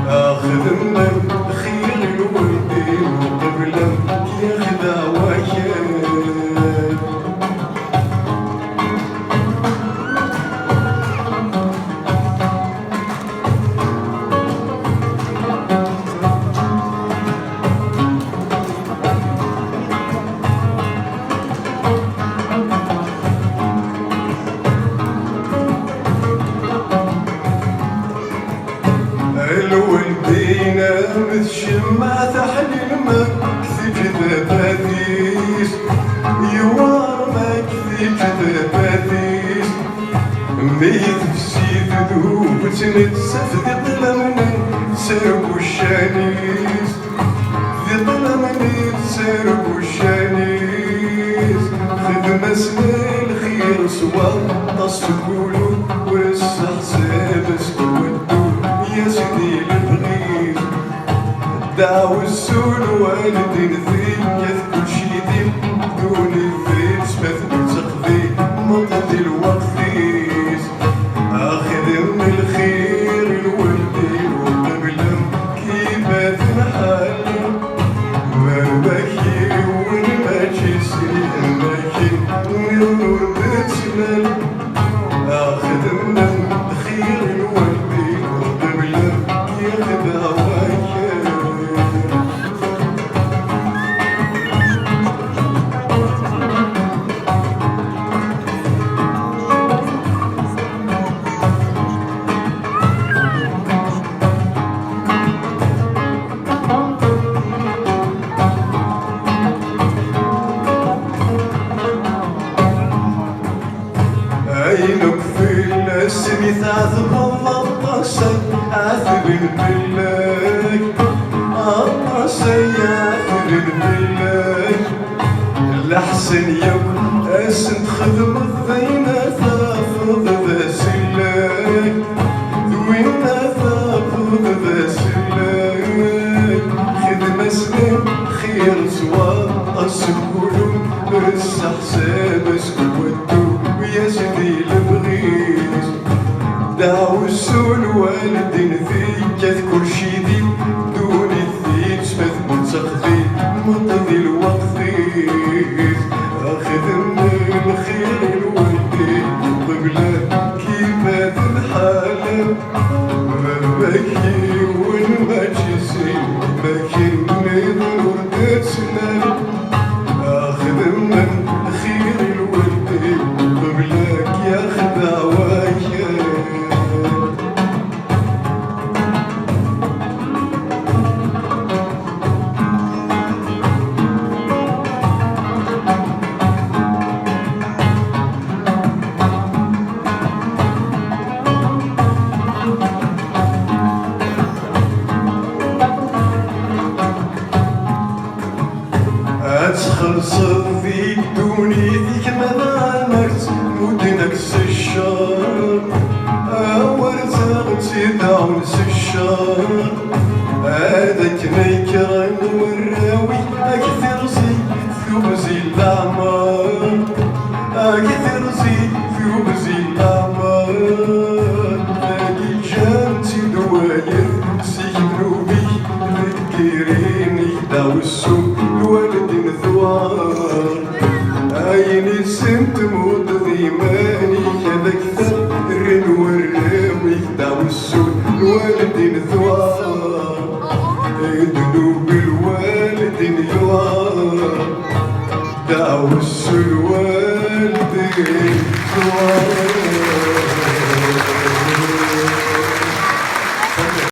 خدمنا خير الولدي وقبله ياخذ وياه. الولدينا متشمع تحت الماء كثيف ذباتيس يوار ما كثيف ذباتيس ميت بسيد ذوب تنتسف ذي ظلمني سرب الشانيس ذي ظلمني سرب الشانيس خدمة سنة الخير سوا تصقولو والسحساب سكودو يا سيدي البغيث دعو السول والدين ذيك كل شي دير دون الذيت مثل تقضي مضي الوقتيس اخذ من الخير الولدي وقبلهم كيما تنحل ما بكي والماجي سيء ماكي ونور بتسلل اخذ من الخير الولدي وقبلهم ياخذ هواك. عينك في الاسمي تعذب الله الطاسي عذب بالله الطاسي عذب بالله الأحسن يوم أسن خدم الذين ثافض ذا سلاك دوينا ثافض ذا سلاك خدمة سنين خير سوا أسكولو بس حساب اسكودو يا سيدي البغيث دعو السول والدين ذيك كل شي دي دون الذيت مثل تقضي مضي الوقتيس اخذ من الخير الولدي وقبله كيما تنحال ما بكي والماجي سيء ماكي نظر تسلل اخذ من الخير الولدي وقبلك ياخذ هواك. تخلص في دونيتك ما مرت ودنك الشار ورزقتي داون الشار هذاك نيكران والراوي اكثر زي ثوب زي العمار اكثر زي ثوب زي العمار باقي جامتي دواير سيكنو بيك ذكريني داو السوق الوالدين ثوار عيني سنت مود ضيماني هذاك الرن والراوي داو السوق الوالدين ثوار ذنوب الوالدين يوار داو السوق الوالدين ثوار.